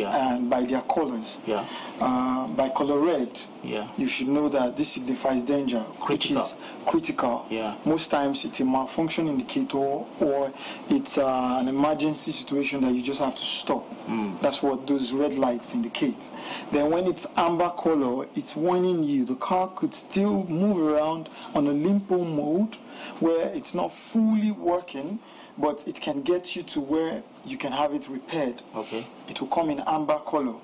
and by their colors. By color red, you should know that this signifies danger, which is critical. Most times it's a malfunction indicator, or it's an emergency situation that you just have to stop. That's what those red lights indicate. Then when it's amber color, it's warning you the car could still move around on a limpo mode, where it's not fully working, but it can get you to where you can have it repaired. It will come in amber color.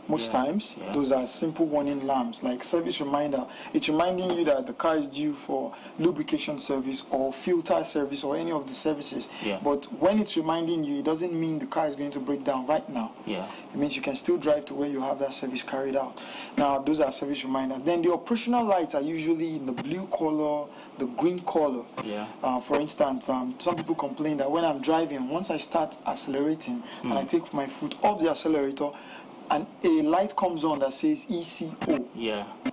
Most times, those are simple warning lamps, like service reminder. It's reminding you that the car is due for lubrication service or filter service or any of the services. But when it's reminding you, it doesn't mean the car is going to break down right now. It means you can still drive to where you have that service carried out. Now, those are service reminders. Then the operational lights are usually in the blue color, the green color. For instance, some people complain that when I'm driving, once I start accelerating and I take my foot off the accelerator, and a light comes on that says ECO,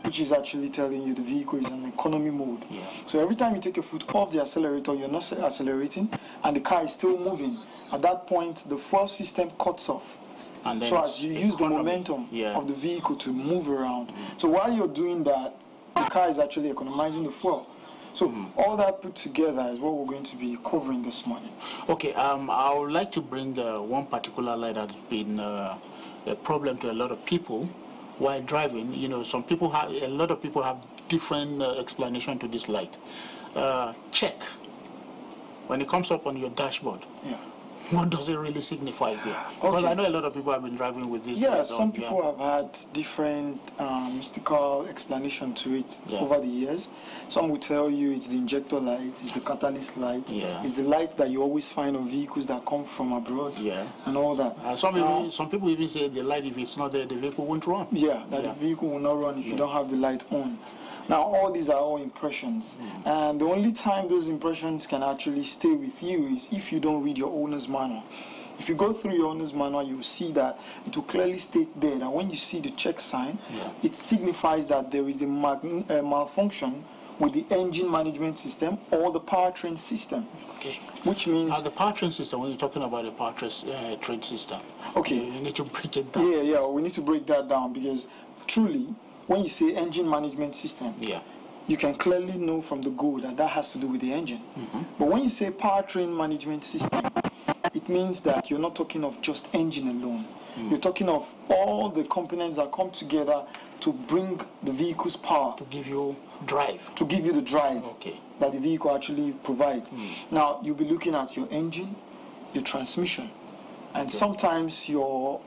which is actually telling you the vehicle is in economy mode. So every time you take your foot off the accelerator, you're not accelerating, and the car is still moving. At that point, the fuel system cuts off. And so as you use the momentum of the vehicle to move around. So while you're doing that, the car is actually economizing the fuel. So all that put together is what we're going to be covering this morning. Okay, I would like to bring one particular light that's been a problem to a lot of people while driving. You know, a lot of people have different explanation to this light. Check. When it comes up on your dashboard, what does it really signify here? Because I know a lot of people have been driving with this. Some people have had different mystical explanation to it over the years. Some will tell you it's the injector light, it's the catalyst light, it's the light that you always find on vehicles that come from abroad, and all that. Some people even say the light, if it's not there, the vehicle won't run. The vehicle will not run if you don't have the light on. Now, all these are all impressions, and the only time those impressions can actually stay with you is if you don't read your owner's manual. If you go through your owner's manual, you will see that it will clearly state there that when you see the check sign, it signifies that there is a malfunction with the engine management system or the powertrain system. Which means... Now, the powertrain system, when you're talking about the powertrain system, you need to break it down. We need to break that down, because truly, when you say engine management system, you can clearly know from the go that that has to do with the engine. But when you say powertrain management system, it means that you're not talking of just engine alone. You're talking of all the components that come together to bring the vehicle's power. To give you drive. To give you the drive that the vehicle actually provides. Now, you'll be looking at your engine, your transmission, and sometimes your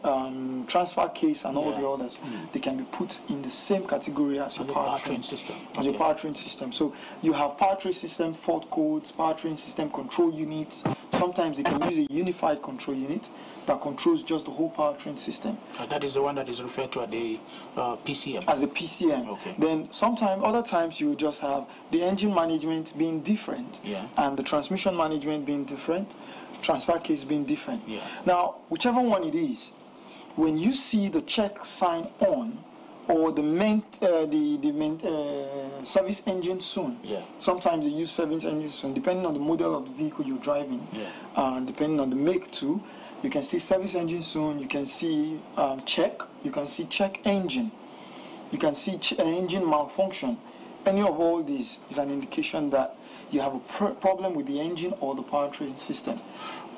transfer case and all the others, they can be put in the same category as your powertrain system. Your powertrain system. So you have powertrain system fault codes, powertrain system control units. Sometimes they can use a unified control unit that controls just the whole powertrain system. That is the one that is referred to as the PCM. As a PCM. Then other times you will just have the engine management being different, and the transmission management being different, transfer case being different. Now, whichever one it is, when you see the check sign on, or the service engine soon, sometimes they use service engine soon, depending on the model of the vehicle you're driving, depending on the make too. You can see service engine soon, you can see check, you can see check engine, you can see engine malfunction. Any of all these is an indication that you have a problem with the engine or the powertrain system.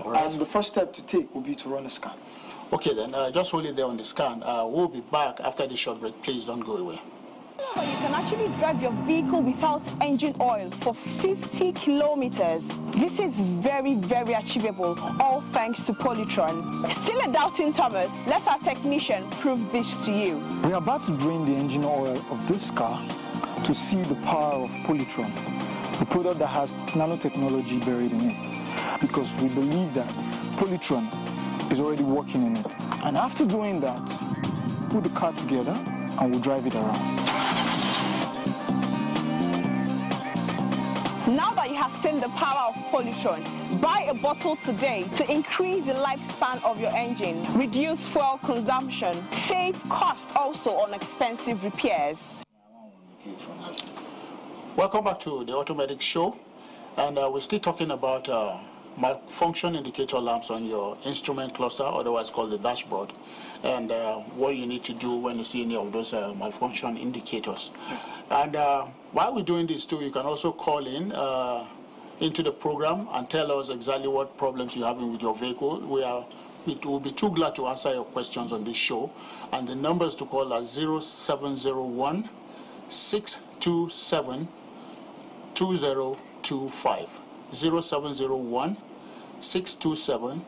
And the first step to take will be to run a scan. Okay, then just hold it there on the scan. We'll be back after the short break. Please don't go away. So you can actually drive your vehicle without engine oil for 50 kilometers. This is very, very achievable, all thanks to Polytron. Still a doubting Thomas? Let our technician prove this to you. We are about to drain the engine oil of this car to see the power of Polytron, the product that has nanotechnology buried in it, because we believe that Polytron is already working in it. And after doing that, put the car together and we'll drive it around. Now that you have seen the power of Polytron, buy a bottle today to increase the lifespan of your engine, reduce fuel consumption, save costs also on expensive repairs. Welcome back to the Automedics show, and we're still talking about malfunction indicator lamps on your instrument cluster, otherwise called the dashboard, and what you need to do when you see any of those malfunction indicators. Yes. And while we're doing this too, you can also call in into the program and tell us exactly what problems you're having with your vehicle. We will be too glad to answer your questions on this show. And the numbers to call are 0701 627 2025. 0701 627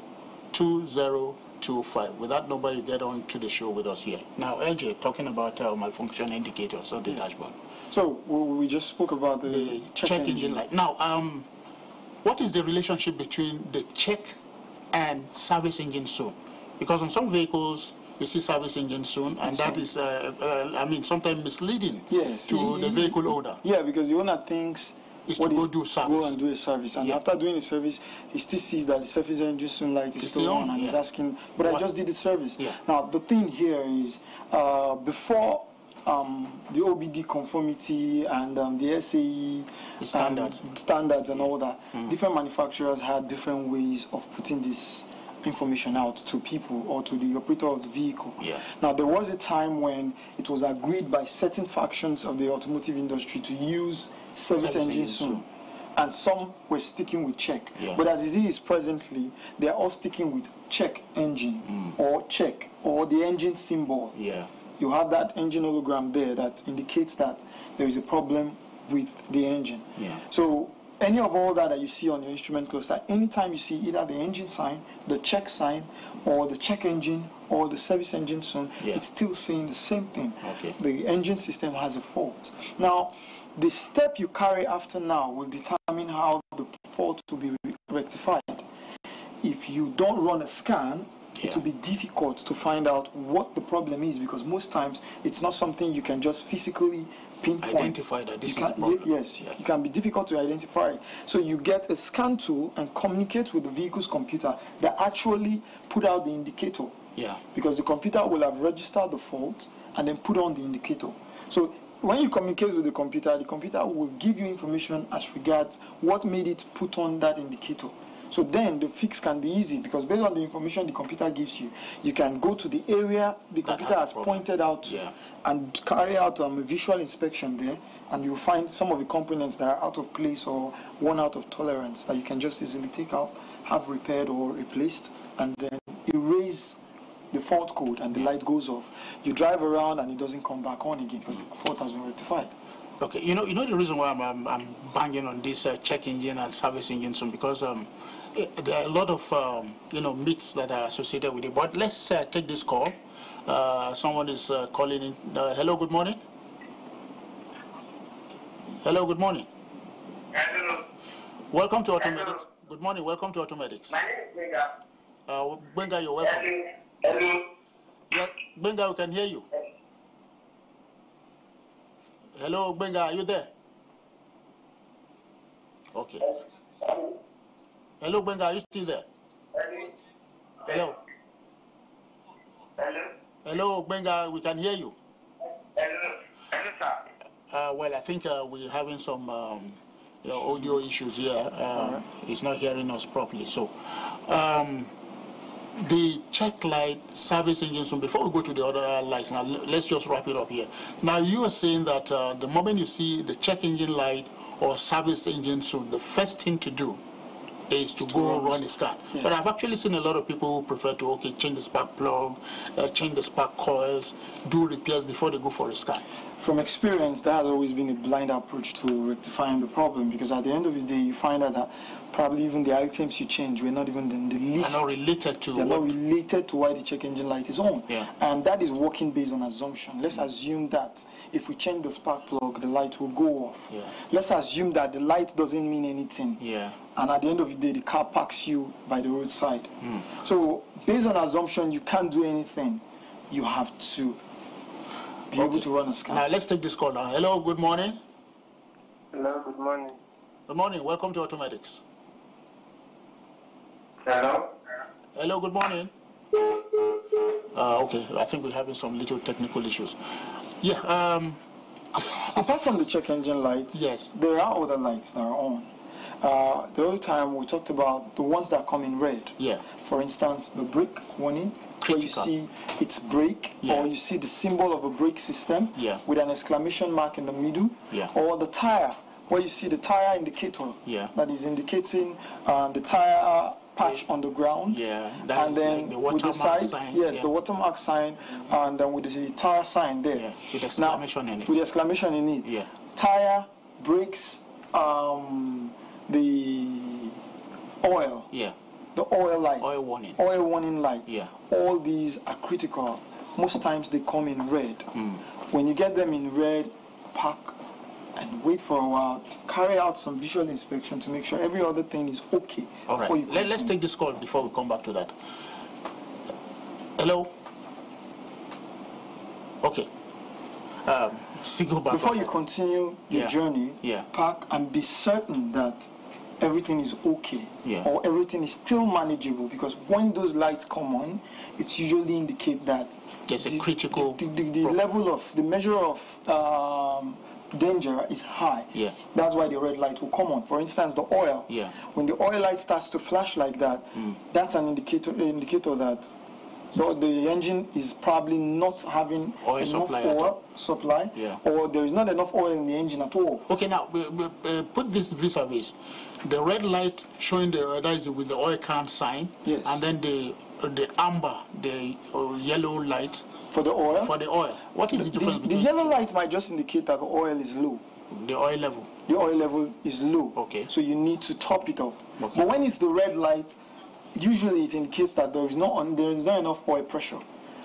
2025. With that number, you get on to the show with us here. Now, LJ, talking about malfunction indicators on the dashboard. So we just spoke about the check engine light. Now, what is the relationship between the check and service engine soon? Because on some vehicles, you see service engine soon, and that is, I mean, sometimes misleading to the vehicle owner. Yeah, because the owner thinks is to go do service. Go and do a service, and after doing a service, he still sees that the service engine soon light is still on, and he's asking, but I just did the service. Now, the thing here is, before the OBD conformity and the SAE standards and all that, different manufacturers had different ways of putting this information out to people or to the operator of the vehicle. Now, there was a time when it was agreed by certain factions of the automotive industry to use service engine soon, and some were sticking with check. But as it is presently, they are all sticking with check engine or check or the engine symbol. You have that engine hologram there that indicates that there is a problem with the engine. So any of all that you see on your instrument cluster, anytime you see either the engine sign, the check sign, or the check engine, or the service engine soon, it's still saying the same thing. The engine system has a fault. Now, the step you carry after now will determine how the fault will be rectified. If you don't run a scan, it will be difficult to find out what the problem is, because most times it's not something you can just physically pinpoint. Identify that this is the problem. Yes, it can be difficult to identify. So you get a scan tool and communicate with the vehicle's computer that actually put out the indicator. Because the computer will have registered the fault and then put on the indicator. So when you communicate with the computer will give you information as regards what made it put on that indicator. So then the fix can be easy, because based on the information the computer gives you, you can go to the area the computer has pointed out and carry out a visual inspection there, and you'll find some of the components that are out of place or worn out of tolerance that you can just easily take out, have repaired or replaced, and then erase the fault code, and the light goes off. You drive around and it doesn't come back on again because the fault has been rectified. Okay, you know the reason why I'm banging on this check engine and service engine soon, because there are a lot of myths that are associated with it. But let's take this call. Someone is calling in. Hello, good morning. Hello, good morning. Hello. Welcome to Automedics. Good morning. Welcome to Automedics. My name is Benga. Benga, you're welcome. Hello. Yeah, Benga, we can hear you. Hello, Benga, are you there? Okay. Hello, Benga, are you still there? Hello. Hello. Hello, Benga, we can hear you. Hello. Hello, sir. Well, I think we're having some audio issues here. It's not hearing us properly. So, the check light, service engine soon. Before we go to the other lights, now let's just wrap it up here. Now, you are saying that the moment you see the check engine light or service engine soon, the first thing to do is to go run a scan. But I've actually seen a lot of people who prefer to change the spark plug, change the spark coils, do repairs before they go for a scan. From experience, that has always been a blind approach to rectifying the problem, because at the end of the day, you find out that probably even the items you change were not even in the list. They're not related to. They're not related to why the check engine light is on. And that is working based on assumption. Let's assume that if we change the spark plug, the light will go off. Let's assume that the light doesn't mean anything. And at the end of the day, the car parks you by the roadside. So based on assumption, you can't do anything. You have to be able to run a scan. Now let's take this call now. Hello, good morning. Hello, good morning. Good morning. Welcome to Automedics. Hello. Hello, good morning. Okay, I think we're having some little technical issues. Apart from the check engine lights, there are other lights that are on. The other time we talked about the ones that come in red. Yeah. For instance, the brake warning, where you see it's brake, or you see the symbol of a brake system with an exclamation mark in the middle, or the tire, where you see the tire indicator that is indicating the tire patch on the ground, and then like the with the side, sign, the watermark sign, and then with the tire sign there, with exclamation in it. With exclamation in it, tire, brakes, the oil, the oil light, oil warning light, all these are critical. Most times they come in red. When you get them in red, park and wait for a while, carry out some visual inspection to make sure every other thing is okay. All right. Let's take this call before we come back to that. Hello? Okay. Still go back. Before you continue your journey, park and be certain that everything is okay, or everything is still manageable, because when those lights come on, it usually indicates that there's a critical the level of the measure of danger is high. That's why the red light will come on. For instance, the oil. When the oil light starts to flash like that, that's an indicator that the engine is probably not having enough oil supply, or there is not enough oil in the engine at all. Okay, now put this vis-a-vis. The red light showing the red is with the oil can sign, and then the amber, the yellow light for the oil. For the oil, what is the difference between the yellow light might just indicate that the oil is low. The oil level. The oil level is low. Okay. So you need to top it up. Okay. But when it's the red light, usually it indicates that there is not enough oil pressure,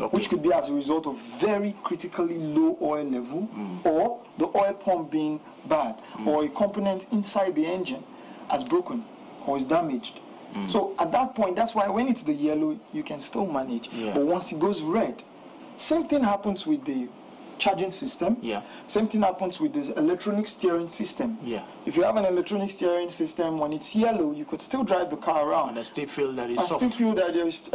which could be as a result of very critically low oil level, or the oil pump being bad, or a component inside the engine has broken or is damaged. So at that point, that's why when it's the yellow, you can still manage. But once it goes red, same thing happens with the charging system. Same thing happens with the electronic steering system. If you have an electronic steering system, when it's yellow, you could still drive the car around. And I still feel that it's soft. Still feel that there is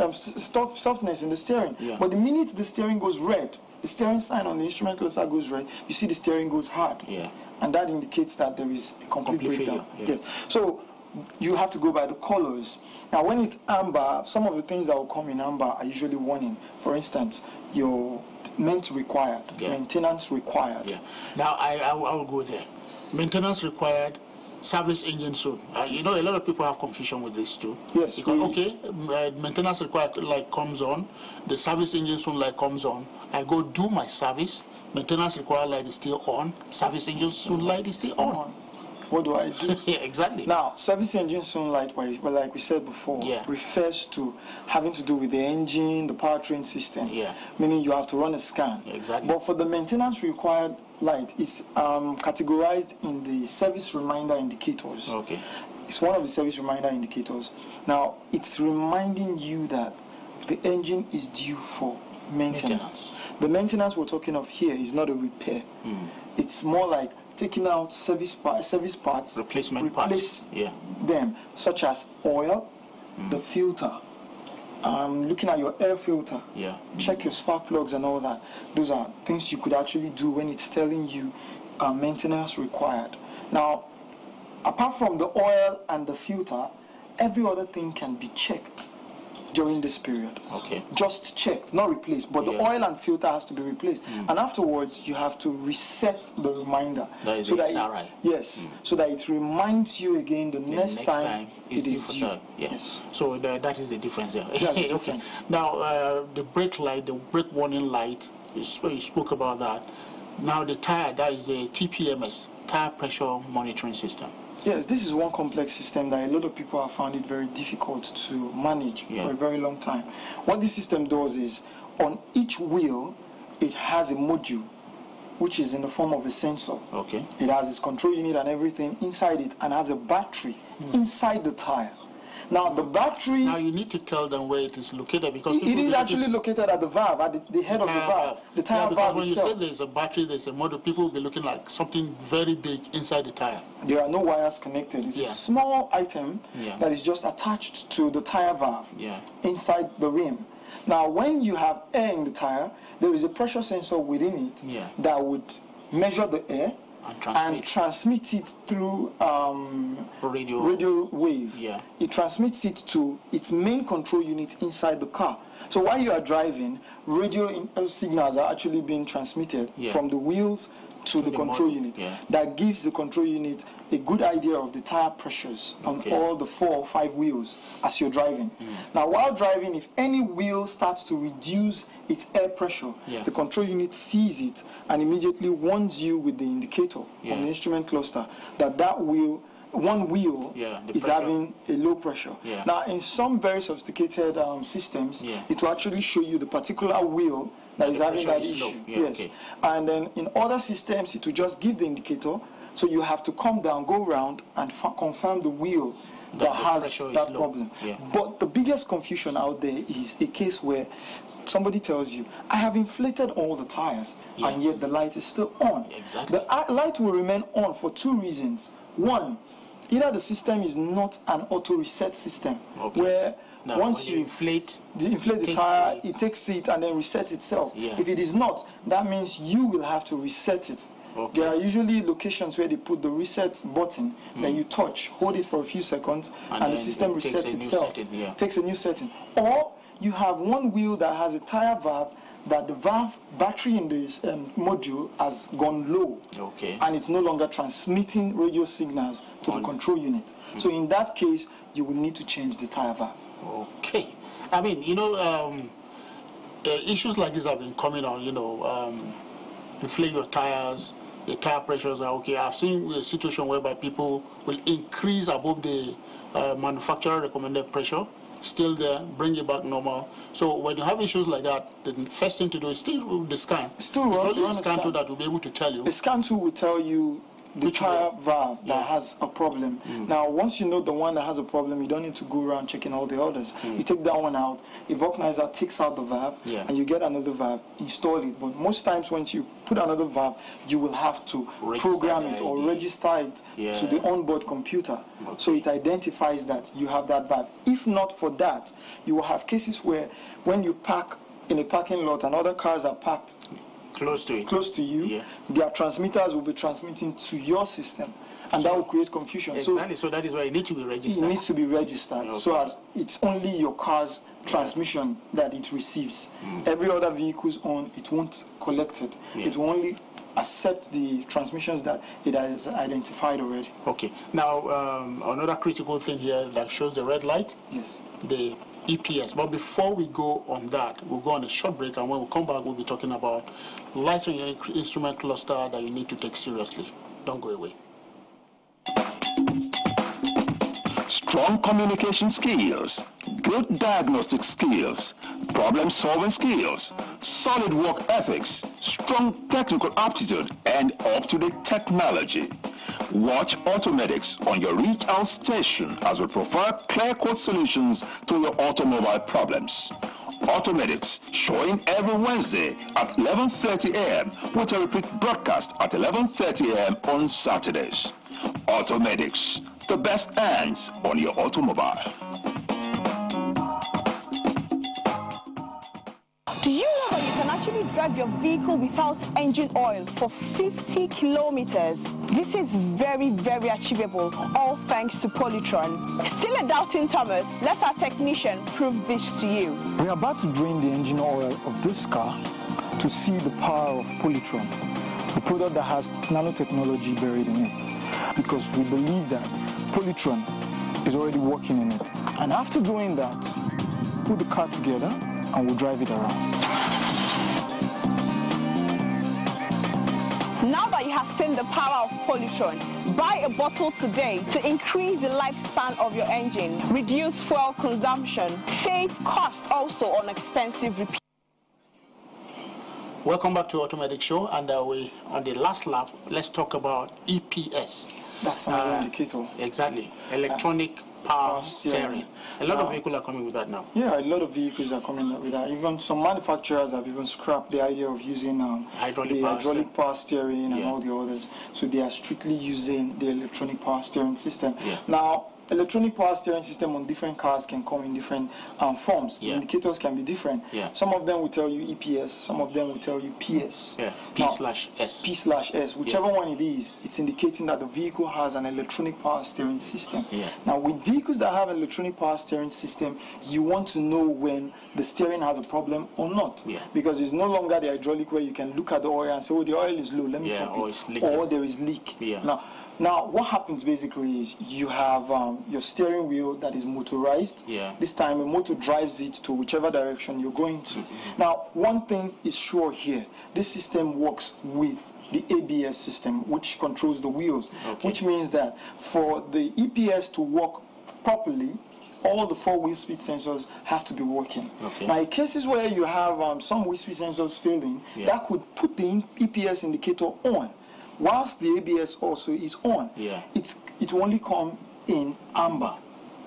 softness in the steering. But the minute the steering goes red, the steering sign on the instrument cluster goes red, you see the steering goes hard. And that indicates that there is a complete breakdown. So you have to go by the colors. Now, when it's amber, some of the things that will come in amber are usually warning. For instance, your maintenance required. Now, I will go there. Maintenance required, service engine soon. You know, a lot of people have confusion with this too. Yes. Because, maintenance required light comes on, the service engine soon light comes on. I go do my service, maintenance required light is still on, service engine soon light is still on. What do I do? Exactly. Now, service engine soon light, well, like we said before, refers to having to do with the engine, the powertrain system. Meaning you have to run a scan. Exactly. But for the maintenance required light, it's categorized in the service reminder indicators. Okay. It's one of the service reminder indicators. Now, it's reminding you that the engine is due for maintenance. The maintenance we're talking of here is not a repair. It's more like taking out service parts, replace them, such as oil, the filter, looking at your air filter, check your spark plugs and all that. Those are things you could actually do when it's telling you maintenance required. Now, apart from the oil and the filter, every other thing can be checked during this period. Just checked, not replaced, but the oil and filter has to be replaced. And afterwards, you have to reset the reminder. So that it reminds you again the next time it is due. So that is the difference there. Okay. Now, the brake light, the brake warning light, you spoke about that. Now the tire, that is the TPMS, tire pressure monitoring system. Yes, this is one complex system that a lot of people have found it very difficult to manage for a very long time. What this system does is, on each wheel, it has a module, which is in the form of a sensor. It has its control unit and everything inside it, and has a battery inside the tire. Now, the battery... Now, you need to tell them where it is located, because... It is actually located at the valve, at the head of the valve, the tire valve when itself. You say there's a battery, there's a module, people will be looking like something very big inside the tire. There are no wires connected. It's a small item that is just attached to the tire valve inside the rim. Now, when you have air in the tire, there is a pressure sensor within it that would measure the air and transmit it through radio wave. Yeah. It transmits it to its main control unit inside the car. So while you are driving, radio signals are actually being transmitted from the wheels to the control unit. Yeah. That gives the control unit a good idea of the tire pressures on all the 4 or 5 wheels as you're driving. Now, while driving, if any wheel starts to reduce its air pressure, the control unit sees it and immediately warns you with the indicator on the instrument cluster that one wheel is having a low pressure. Now, in some very sophisticated systems, it will actually show you the particular wheel that is having that issue. And then in other systems, it will just give the indicator. So you have to come down, go around, and confirm the wheel that has that problem. But the biggest confusion out there is a case where somebody tells you, I have inflated all the tires, and yet the light is still on. The light will remain on for 2 reasons. One, either the system is not an auto-reset system, where once you inflate the tire, it takes it and then resets itself. If it is not, that means you will have to reset it. There are usually locations where they put the reset button that you touch, hold it for a few seconds, and the system resets itself. Takes a new setting. Or you have one wheel that has a tire valve that the valve battery in this module has gone low, and it's no longer transmitting radio signals to the control unit. So in that case, you will need to change the tire valve. Okay. I mean, you know, issues like this have been coming on, you know, inflate your tires, the tire pressures are okay. I've seen a situation whereby people will increase above the manufacturer recommended pressure, still there, bring it back normal. So when you have issues like that, the first thing to do is still the scan. Still run the scan tool that will be able to tell you. The scan tool will tell you the tire valve that has a problem. Now, once you know the one that has a problem, you don't need to go around checking all the others. You take that one out, a vulcanizer takes out the valve, and you get another valve, install it. But most times, once you put another valve, you will have to program it or register it to the onboard computer. So it identifies that you have that valve. If not for that, you will have cases where when you park in a parking lot and other cars are parked close to you, their transmitters will be transmitting to your system, and that will create confusion. Exactly. So that is why it needs to be registered. It needs to be registered, so as it's only your car's transmission that it receives. Every other vehicle's own, it won't collect it. It will only accept the transmissions that it has identified already. Okay. Now, another critical thing here that shows the red light. The EPS. But before we go on that, we'll go on a short break, and when we come back, we'll be talking about lights on your instrument cluster that you need to take seriously. Don't go away. Strong communication skills, good diagnostic skills, problem-solving skills, solid work ethics, strong technical aptitude, and up-to-date technology. Watch Automedics on your reach-out station as we provide clear-cut solutions to your automobile problems. Automedics, showing every Wednesday at 11:30 a.m. with a repeat broadcast at 11:30 a.m. on Saturdays. Automedics, the best hands on your automobile. Do you know that you can actually drive your vehicle without engine oil for 50 kilometers? This is very, very achievable, all thanks to Polytron. Still a doubting Thomas? Let our technician prove this to you. We are about to drain the engine oil of this car to see the power of Polytron, the product that has nanotechnology buried in it, because we believe that Polytron is already working in it. And after doing that, put the car together and we'll drive it around. Now that you have seen the power of Polytron, buy a bottle today to increase the lifespan of your engine, reduce fuel consumption, save cost also on expensive repair. Welcome back to Automedics Show, and we on the last lap, let's talk about EPS. That's another indicator. Exactly. Electronic power steering. A lot of vehicles are coming with that now. Yeah, a lot of vehicles are coming with that. Even some manufacturers have even scrapped the idea of using hydraulic power steering and all the others. So they are strictly using the electronic power steering system. Now, electronic power steering system on different cars can come in different forms. The indicators can be different. Some of them will tell you EPS, some of them will tell you PS. P/S. P/S, whichever one it is, it's indicating that the vehicle has an electronic power steering system. Now, with vehicles that have an electronic power steering system, you want to know when the steering has a problem or not. Because it's no longer the hydraulic where you can look at the oil and say, oh, the oil is low, let me top it. Or there is leak. Now, what happens basically is you have your steering wheel that is motorized. This time a motor drives it to whichever direction you're going to. Now, one thing is sure here. This system works with the ABS system, which controls the wheels, which means that for the EPS to work properly, all the 4 wheel speed sensors have to be working. Now, in cases where you have some wheel speed sensors failing, that could put the EPS indicator on, whilst the ABS also is on. It will only come in amber,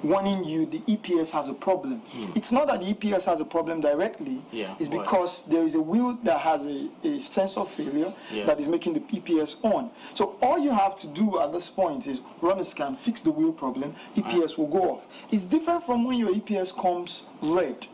warning you the EPS has a problem. It's not that the EPS has a problem directly, it's because there is a wheel that has a sensor failure that is making the EPS on. So all you have to do at this point is run a scan, fix the wheel problem, EPS will go off. It's different from when your EPS comes red.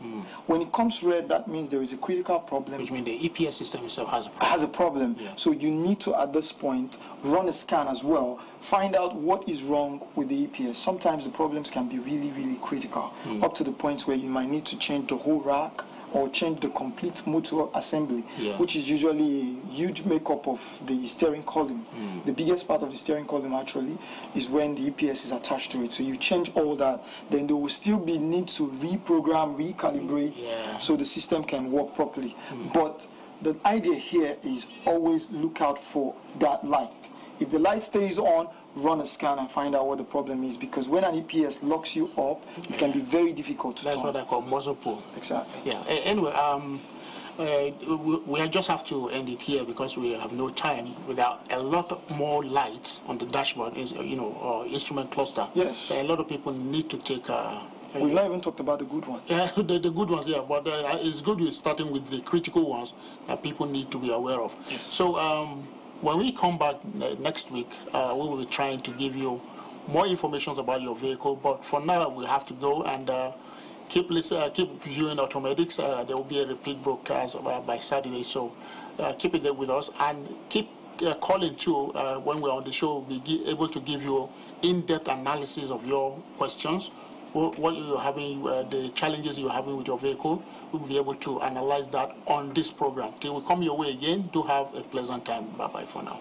When it comes red, that means there is a critical problem. Which means the EPS system itself has a problem. So you need to, at this point, run a scan as well, find out what is wrong with the EPS. Sometimes the problems can be really, really critical, up to the point where you might need to change the whole rack or change the complete motor assembly, which is usually a huge makeup of the steering column. The biggest part of the steering column actually is when the EPS is attached to it. So you change all that, then there will still be need to reprogram, recalibrate, so the system can work properly. But the idea here is always look out for that light. If the light stays on, run a scan and find out what the problem is, because when an EPS locks you up, it can be very difficult to turn. That's what I call muzzle pull. Exactly. Anyway, we just have to end it here because we have no time. Without a lot more lights on the dashboard, instrument cluster. A lot of people need to take. We've not even talked about the good ones. The good ones, but it's good we're starting with the critical ones that people need to be aware of. So. When we come back next week, we will be trying to give you more information about your vehicle. But for now, we have to go and keep viewing Automedics. There will be a repeat broadcast by Saturday, so keep it there with us and keep calling too. When we're on the show, we'll be able to give you in-depth analysis of your questions. What you're having, the challenges you're having with your vehicle, we'll be able to analyze that on this program. Till we come your way again, do have a pleasant time. Bye-bye for now.